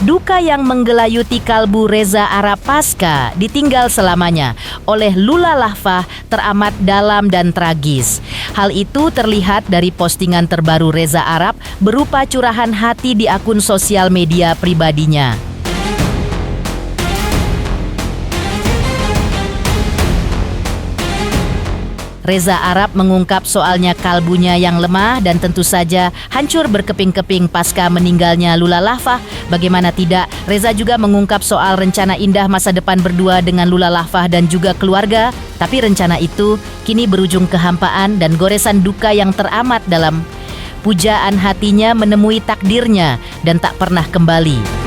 Duka yang menggelayuti kalbu Reza Arab pasca ditinggal selamanya oleh Lula Lahfah teramat dalam dan tragis. Hal itu terlihat dari postingan terbaru Reza Arab berupa curahan hati di akun sosial media pribadinya. Reza Arab mengungkap soalnya kalbunya yang lemah dan tentu saja hancur berkeping-keping pasca meninggalnya Lula Lahfah. Bagaimana tidak, Reza juga mengungkap soal rencana indah masa depan berdua dengan Lula Lahfah dan juga keluarga. Tapi rencana itu kini berujung kehampaan dan goresan duka yang teramat dalam. Pujaan hatinya menemui takdirnya dan tak pernah kembali.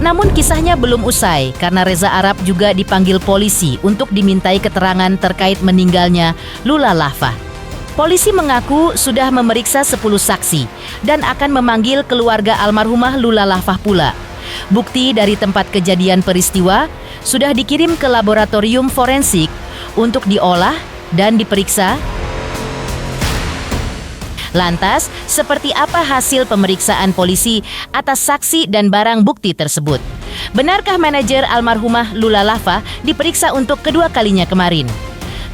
Namun kisahnya belum usai karena Reza Arab juga dipanggil polisi untuk dimintai keterangan terkait meninggalnya Lula Lahfah. Polisi mengaku sudah memeriksa 10 saksi dan akan memanggil keluarga almarhumah Lula Lahfah pula. Bukti dari tempat kejadian peristiwa sudah dikirim ke laboratorium forensik untuk diolah dan diperiksa. Lantas, seperti apa hasil pemeriksaan polisi atas saksi dan barang bukti tersebut? Benarkah manajer almarhumah Lula Lahfah diperiksa untuk kedua kalinya kemarin?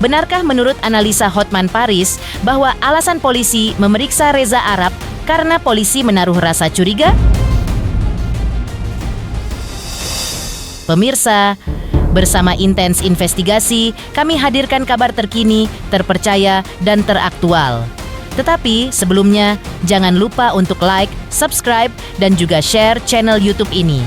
Benarkah menurut analisa Hotman Paris bahwa alasan polisi memeriksa Reza Arab karena polisi menaruh rasa curiga? Pemirsa, bersama Intens Investigasi, kami hadirkan kabar terkini, terpercaya, dan teraktual. Tetapi sebelumnya, jangan lupa untuk like, subscribe, dan juga share channel YouTube ini.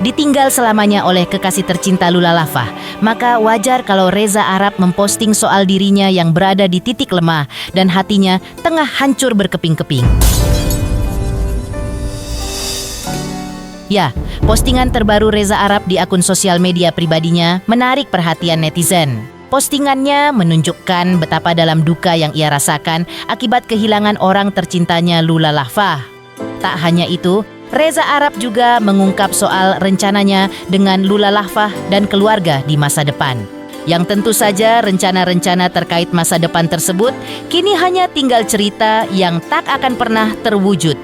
Ditinggal selamanya oleh kekasih tercinta Lula Lahfah, maka wajar kalau Reza Arab memposting soal dirinya yang berada di titik lemah dan hatinya tengah hancur berkeping-keping. Ya, postingan terbaru Reza Arab di akun sosial media pribadinya menarik perhatian netizen. Postingannya menunjukkan betapa dalam duka yang ia rasakan akibat kehilangan orang tercintanya Lula Lahfah. Tak hanya itu, Reza Arab juga mengungkap soal rencananya dengan Lula Lahfah dan keluarga di masa depan. Yang tentu saja rencana-rencana terkait masa depan tersebut kini hanya tinggal cerita yang tak akan pernah terwujud.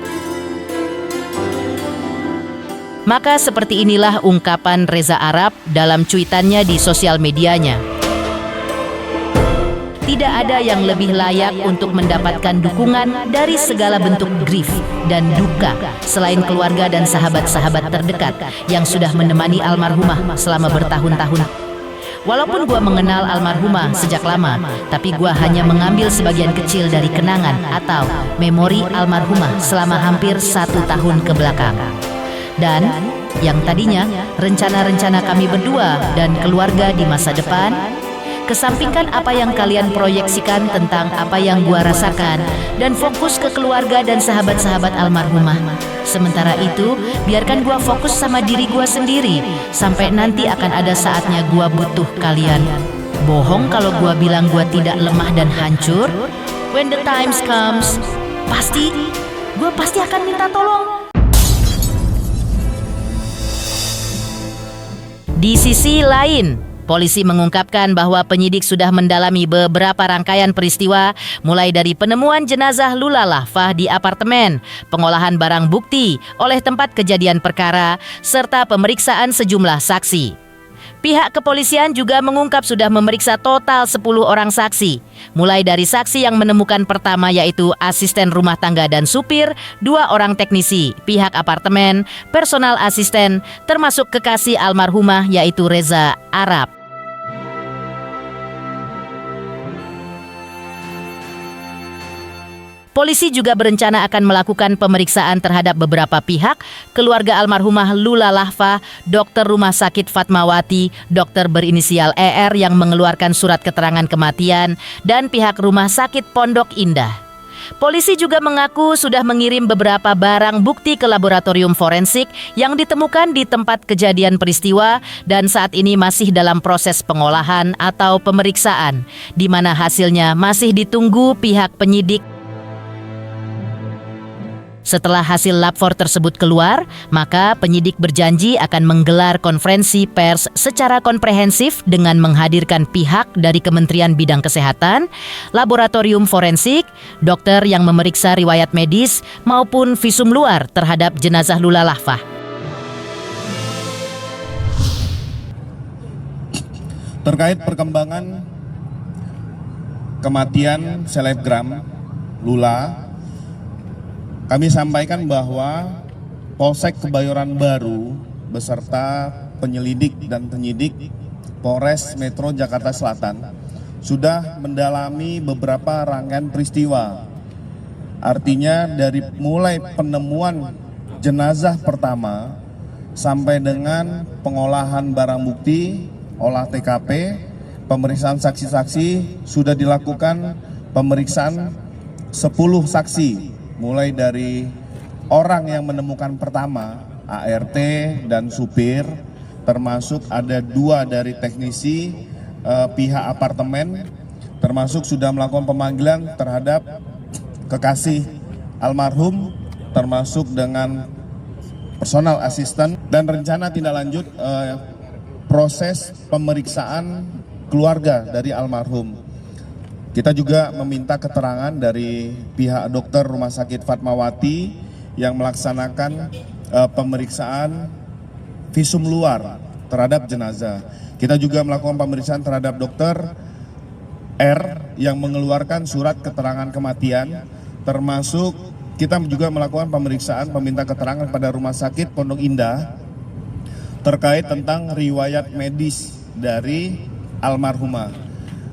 Maka seperti inilah ungkapan Reza Arab dalam cuitannya di sosial medianya. Tidak ada yang lebih layak untuk mendapatkan dukungan dari segala bentuk grief dan duka selain keluarga dan sahabat-sahabat terdekat yang sudah menemani almarhumah selama bertahun-tahun. Walaupun gua mengenal almarhumah sejak lama, tapi gua hanya mengambil sebagian kecil dari kenangan atau memori almarhumah selama hampir 1 tahun ke belakang. Dan yang tadinya rencana-rencana kami berdua dan keluarga di masa depan, kesampingkan apa yang kalian proyeksikan tentang apa yang gua rasakan dan fokus ke keluarga dan sahabat-sahabat almarhumah. Sementara itu, biarkan gua fokus sama diri gua sendiri sampai nanti akan ada saatnya gua butuh kalian. Bohong kalau gua bilang gua tidak lemah dan hancur. When the times comes, gua pasti akan minta tolong. Di sisi lain, polisi mengungkapkan bahwa penyidik sudah mendalami beberapa rangkaian peristiwa, mulai dari penemuan jenazah Lula Lahfah di apartemen, pengolahan barang bukti oleh tempat kejadian perkara, serta pemeriksaan sejumlah saksi. Pihak kepolisian juga mengungkap sudah memeriksa total 10 orang saksi, mulai dari saksi yang menemukan pertama yaitu asisten rumah tangga dan supir, 2 orang teknisi, pihak apartemen, personal asisten, termasuk kekasih almarhumah yaitu Reza Arab. Polisi juga berencana akan melakukan pemeriksaan terhadap beberapa pihak, keluarga almarhumah Lula Lahfah, dokter rumah sakit Fatmawati, dokter berinisial ER yang mengeluarkan surat keterangan kematian, dan pihak rumah sakit Pondok Indah. Polisi juga mengaku sudah mengirim beberapa barang bukti ke laboratorium forensik yang ditemukan di tempat kejadian peristiwa dan saat ini masih dalam proses pengolahan atau pemeriksaan, di mana hasilnya masih ditunggu pihak penyidik. Setelah hasil lapor tersebut keluar, maka penyidik berjanji akan menggelar konferensi pers secara komprehensif dengan menghadirkan pihak dari Kementerian Bidang Kesehatan, laboratorium forensik, dokter yang memeriksa riwayat medis, maupun visum luar terhadap jenazah Lula Lahfah. Terkait perkembangan kematian selebgram Lula, kami sampaikan bahwa Polsek Kebayoran Baru beserta penyelidik dan penyidik Polres Metro Jakarta Selatan sudah mendalami beberapa rangkaian peristiwa. Artinya dari mulai penemuan jenazah pertama sampai dengan pengolahan barang bukti, olah TKP, pemeriksaan saksi-saksi, sudah dilakukan pemeriksaan 10 saksi. Mulai dari orang yang menemukan pertama, ART dan supir, termasuk ada 2 dari teknisi pihak apartemen, termasuk sudah melakukan pemanggilan terhadap kekasih almarhum, termasuk dengan personal asisten, dan rencana tindak lanjut proses pemeriksaan keluarga dari almarhum. Kita juga meminta keterangan dari pihak dokter Rumah Sakit Fatmawati yang melaksanakan pemeriksaan visum luar terhadap jenazah. Kita juga melakukan pemeriksaan terhadap dokter R yang mengeluarkan surat keterangan kematian, termasuk kita juga melakukan pemeriksaan peminta keterangan pada Rumah Sakit Pondok Indah terkait tentang riwayat medis dari almarhumah.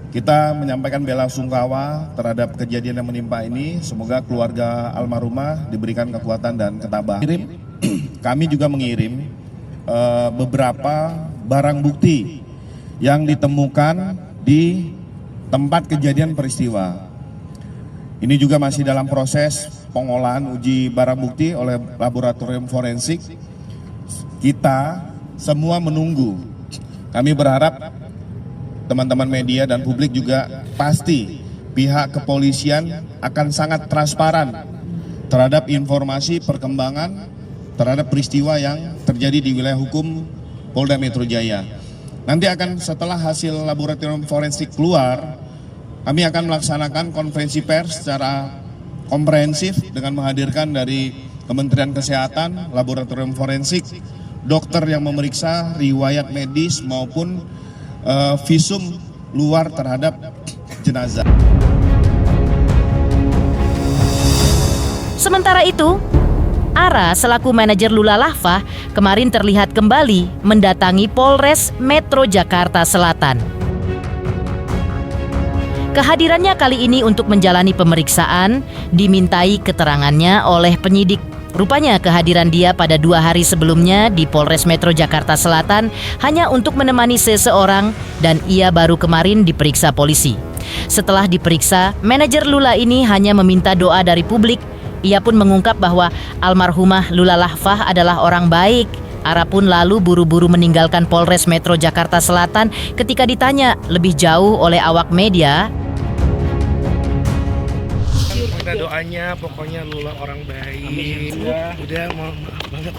Kita menyampaikan bela sungkawa terhadap kejadian yang menimpa ini. Semoga keluarga almarhumah diberikan kekuatan dan ketabahan. Kami juga mengirim beberapa barang bukti yang ditemukan di tempat kejadian peristiwa. Ini juga masih dalam proses pengolahan uji barang bukti oleh laboratorium forensik. Kita semua menunggu. Kami berharap teman-teman media dan publik juga pasti pihak kepolisian akan sangat transparan terhadap informasi perkembangan terhadap peristiwa yang terjadi di wilayah hukum Polda Metro Jaya. Nanti akan setelah hasil laboratorium forensik keluar, kami akan melaksanakan konferensi pers secara komprehensif dengan menghadirkan dari Kementerian Kesehatan, laboratorium forensik, dokter yang memeriksa riwayat medis maupun visum luar terhadap jenazah. Sementara itu, Ara selaku manajer Lula Lahfah kemarin terlihat kembali mendatangi Polres Metro Jakarta Selatan. Kehadirannya kali ini untuk menjalani pemeriksaan, dimintai keterangannya oleh penyidik. Rupanya kehadiran dia pada 2 hari sebelumnya di Polres Metro Jakarta Selatan hanya untuk menemani seseorang dan ia baru kemarin diperiksa polisi. Setelah diperiksa, manajer Lula ini hanya meminta doa dari publik. Ia pun mengungkap bahwa almarhumah Lula Lahfah adalah orang baik. Ara pun lalu buru-buru meninggalkan Polres Metro Jakarta Selatan ketika ditanya lebih jauh oleh awak media. Kita doanya pokoknya Lula orang baik. Udah maaf banget.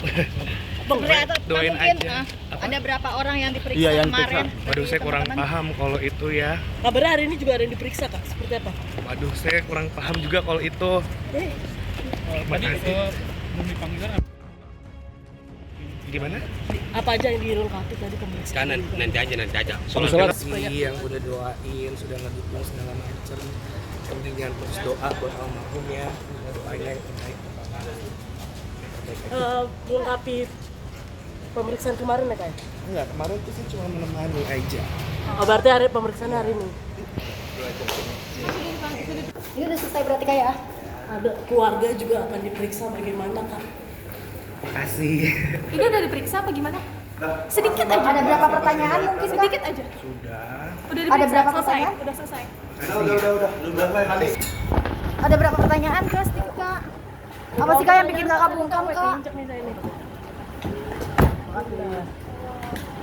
Doain aja. Ada berapa orang yang diperiksa kemarin? Waduh, saya kurang paham kalau itu ya. Kabarnya hari ini juga ada yang diperiksa, Kak? Seperti apa? Waduh, saya kurang paham juga kalau itu. Tadi itu belum dipanggil kan? Gimana? Apa aja yang dilengkapi tadi pemeriksaan? Nanti aja. Sholat yang udah doain, sudah ngedukung segala macam. Yang penting jangan terus doa buat almarhum ya. Doanya yang terbaik. Melengkapi pemeriksaan kemarin ya, Kak? Enggak, kemarin tuh sih cuma menemani aja. Oh, berarti hari pemeriksaan hari ini? Ini udah selesai berarti Kak ya? Ada keluarga juga akan diperiksa bagaimana, Kak? Makasih. Ini udah diperiksa apa gimana? Sedikit aja. Ada berapa pertanyaan mungkin? Sedikit aja. Sudah. Udah diperiksa. Ada berapa pertanyaan? Udah selesai. Udah. Ada berapa pertanyaan Kak sedikit Kak? Apa sih Kak yang bikin Kakak bungkam Kak?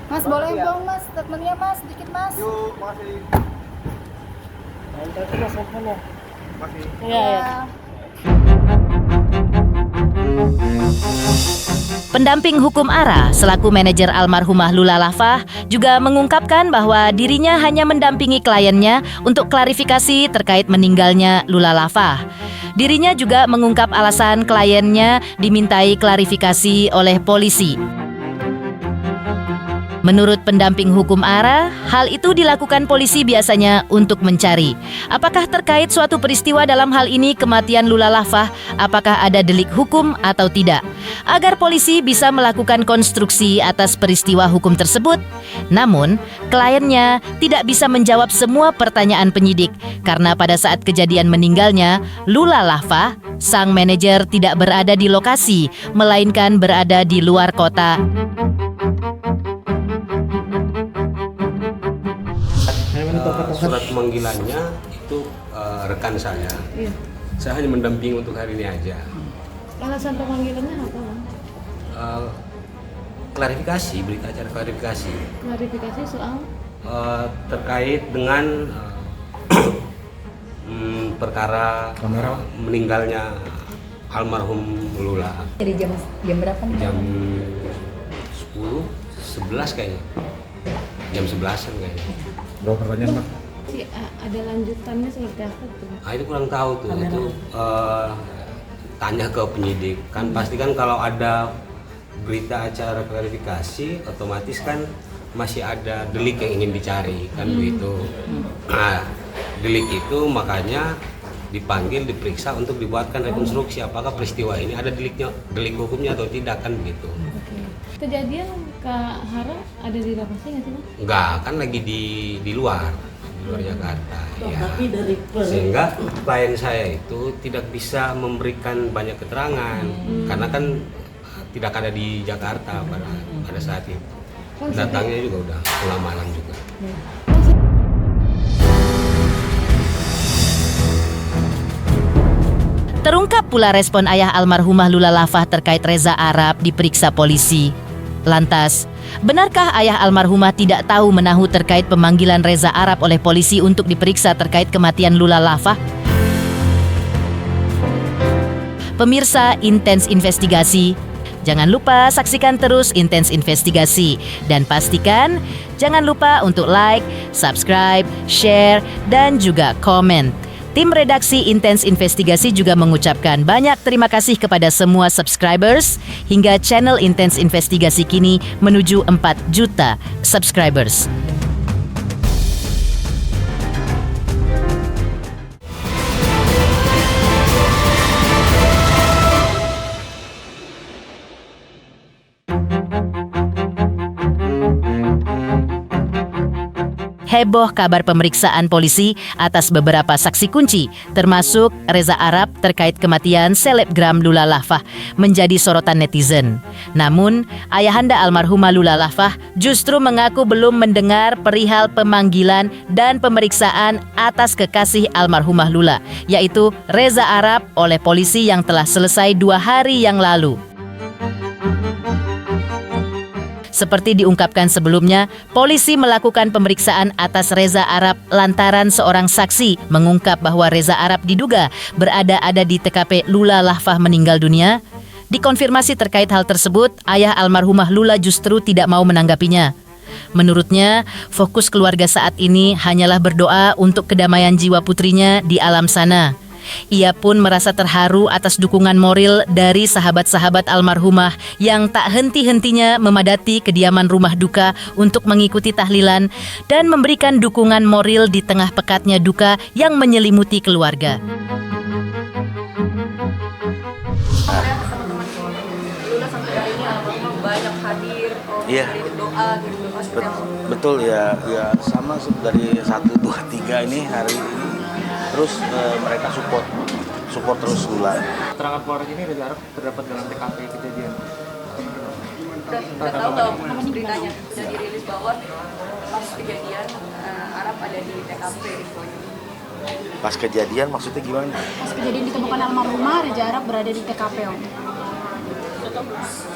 Mas boleh dong Mas statementnya Mas sedikit Mas. Yuk, makasih. Ya. Pendamping hukum Ara selaku manajer almarhumah Lula Lafah juga mengungkapkan bahwa dirinya hanya mendampingi kliennya untuk klarifikasi terkait meninggalnya Lula Lafah. Dirinya juga mengungkap alasan kliennya dimintai klarifikasi oleh polisi. Menurut pendamping hukum Ara, hal itu dilakukan polisi biasanya untuk mencari apakah terkait suatu peristiwa dalam hal ini kematian Lula Lafah, apakah ada delik hukum atau tidak, agar polisi bisa melakukan konstruksi atas peristiwa hukum tersebut. Namun, kliennya tidak bisa menjawab semua pertanyaan penyidik karena pada saat kejadian meninggalnya Lula Lafah, sang manajer tidak berada di lokasi, melainkan berada di luar kota. Surat pemanggilannya itu rekan saya. Iya. Saya hanya mendampingi untuk hari ini aja. Alasan pemanggilannya apa? Klarifikasi, berita acara klarifikasi Klarifikasi soal terkait dengan perkara meninggalnya almarhum Lula. Dari jam berapa nih? Jam 10, 11 kayaknya. Jam 11-an kayaknya. Berapa pertanyaan, Pak? ada lanjutannya seperti apa tuh? Nah, itu kurang tahu tuh. Itu tanya ke penyidik. Kan pasti kan kalau ada berita acara klarifikasi, otomatis kan masih ada delik yang ingin dicari kan begitu. Nah, delik itu makanya dipanggil, diperiksa untuk dibuatkan rekonstruksi apakah peristiwa ini ada delik hukumnya atau tidak kan begitu. Kejadian Kak Hara ada di lokasi nggak sih Mas? Enggak, kan lagi di luar Jakarta ya. Sehingga klien saya itu tidak bisa memberikan banyak keterangan karena kan tidak ada di Jakarta pada saat itu. Datangnya juga udah pulang malam juga. Terungkap pula respon ayah almarhumah Lula Lafah terkait Reza Arab diperiksa polisi. Lantas, benarkah ayah almarhumah tidak tahu menahu terkait pemanggilan Reza Arab oleh polisi untuk diperiksa terkait kematian Lula Lafah? Pemirsa Intens Investigasi, jangan lupa saksikan terus Intens Investigasi dan pastikan jangan lupa untuk like, subscribe, share, dan juga komen. Tim redaksi Intens Investigasi juga mengucapkan banyak terima kasih kepada semua subscribers hingga channel Intens Investigasi kini menuju 4 juta subscribers. Heboh kabar pemeriksaan polisi atas beberapa saksi kunci, termasuk Reza Arab terkait kematian selebgram Lula Lafah, menjadi sorotan netizen. Namun, ayahanda almarhumah Lula Lafah justru mengaku belum mendengar perihal pemanggilan dan pemeriksaan atas kekasih almarhumah Lula, yaitu Reza Arab oleh polisi yang telah selesai 2 hari yang lalu. Seperti diungkapkan sebelumnya, polisi melakukan pemeriksaan atas Reza Arab lantaran seorang saksi mengungkap bahwa Reza Arab diduga berada di TKP Lula Lafah meninggal dunia. Dikonfirmasi terkait hal tersebut, ayah almarhumah Lula justru tidak mau menanggapinya. Menurutnya, fokus keluarga saat ini hanyalah berdoa untuk kedamaian jiwa putrinya di alam sana. Ia pun merasa terharu atas dukungan moral dari sahabat-sahabat almarhumah yang tak henti-hentinya memadati kediaman rumah duka untuk mengikuti tahlilan dan memberikan dukungan moral di tengah pekatnya duka yang menyelimuti keluarga. Teman-teman Lula sampai hari ini almarhumah banyak hadir, Iya. doa gitu, maksudnya. Betul ya sama dari 1, 2, 3 ini hari ini terus mereka support terus Lula. Keterangan keluarga ini Reza Arab terdapat dalam TKP kejadian. Udah tahu nggak beritanya? Udah dirilis bahwa pas kejadian Arab ada di TKP gitu. Pas kejadian maksudnya gimana? Pas kejadian ditemukan almarhumah, Reza Arab berada di TKP, Om.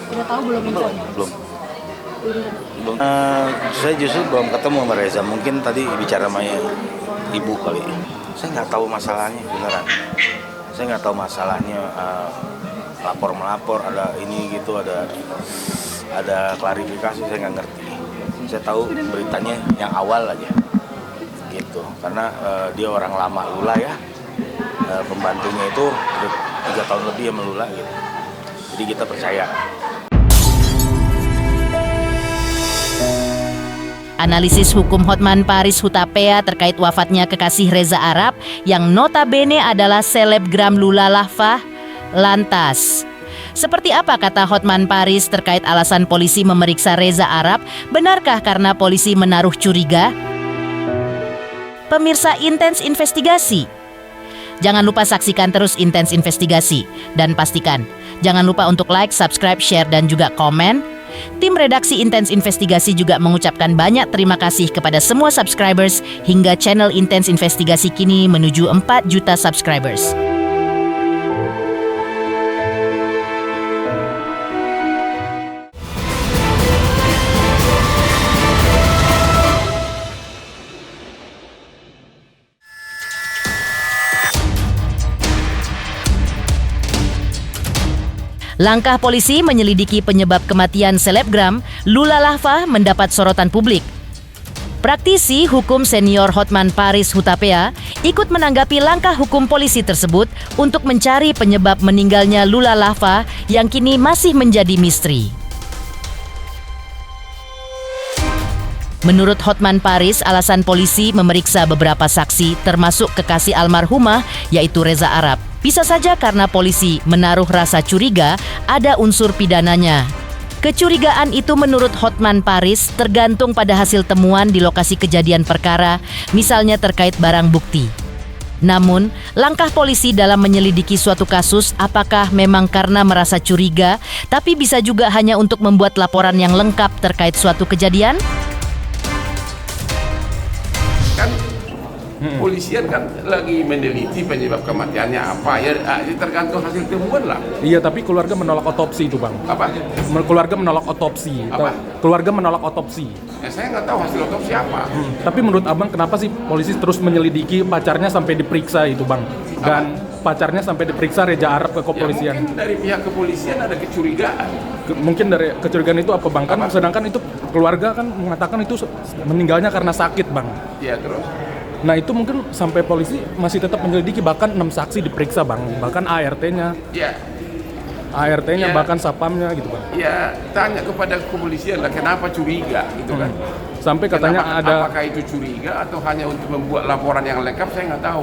Udah tahu belum infonya? Belum. Saya justru belum ketemu sama Reza. Mungkin tadi bicara sama ibu kali. Saya nggak tahu masalahnya beneran. Saya nggak tahu masalahnya. Lapor melapor ada ini gitu, ada klarifikasi, saya nggak ngerti. Saya tahu beritanya yang awal aja gitu, karena dia orang lama Lula ya, pembantunya itu udah 3 tahun lebih sama Lula gitu, jadi kita percaya. Analisis hukum Hotman Paris Hutapea terkait wafatnya kekasih Reza Arab yang notabene adalah selebgram Lula Lahfah. Lantas, seperti apa kata Hotman Paris terkait alasan polisi memeriksa Reza Arab? Benarkah karena polisi menaruh curiga? Pemirsa Intens Investigasi, jangan lupa saksikan terus Intens Investigasi. Dan pastikan, jangan lupa untuk like, subscribe, share, dan juga komen. Tim redaksi Intens Investigasi juga mengucapkan banyak terima kasih kepada semua subscribers hingga channel Intens Investigasi kini menuju 4 juta subscribers. Langkah polisi menyelidiki penyebab kematian selebgram Lula Lahfah mendapat sorotan publik. Praktisi hukum senior Hotman Paris Hutapea ikut menanggapi langkah hukum polisi tersebut untuk mencari penyebab meninggalnya Lula Lahfah yang kini masih menjadi misteri. Menurut Hotman Paris, alasan polisi memeriksa beberapa saksi termasuk kekasih almarhumah yaitu Reza Arab. Bisa saja karena polisi menaruh rasa curiga ada unsur pidananya. Kecurigaan itu menurut Hotman Paris tergantung pada hasil temuan di lokasi kejadian perkara, misalnya terkait barang bukti. Namun, langkah polisi dalam menyelidiki suatu kasus apakah memang karena merasa curiga, tapi bisa juga hanya untuk membuat laporan yang lengkap terkait suatu kejadian? Kan polisian kan lagi meneliti penyebab kematiannya apa ya, tergantung hasil temuan lah. Iya, tapi keluarga menolak otopsi itu, Bang. Apa? Keluarga menolak otopsi. Apa? Keluarga menolak otopsi. Ya, saya nggak tahu hasil otopsi apa. Tapi menurut Abang kenapa sih polisi terus menyelidiki pacarnya sampai diperiksa itu, Bang? Dan pacarnya sampai diperiksa Reza Arab ke kepolisian. Ya, mungkin dari pihak kepolisian ada kecurigaan. Mungkin dari kecurigaan itu apa, Bang? Kan sedangkan itu keluarga kan mengatakan itu meninggalnya karena sakit, Bang. Ya, terus? Nah itu mungkin sampai polisi masih tetap menyelidiki, bahkan 6 saksi diperiksa, Bang, bahkan ART-nya, Ya, ART-nya Ya. bahkan sapamnya gitu, Bang. ya tanya kepada kepolisian lah kenapa curiga gitu kan. Sampai katanya ada Apakah itu curiga atau hanya untuk membuat laporan yang lengkap, saya nggak tahu.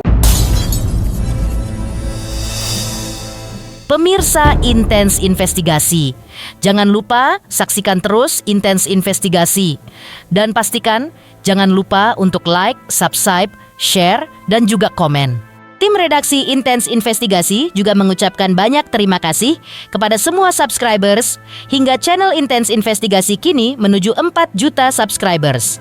Pemirsa Intens Investigasi, jangan lupa saksikan terus Intens Investigasi. Dan pastikan jangan lupa untuk like, subscribe, share, dan juga komen. Tim redaksi Intens Investigasi juga mengucapkan banyak terima kasih kepada semua subscribers hingga channel Intens Investigasi kini menuju 4 juta subscribers.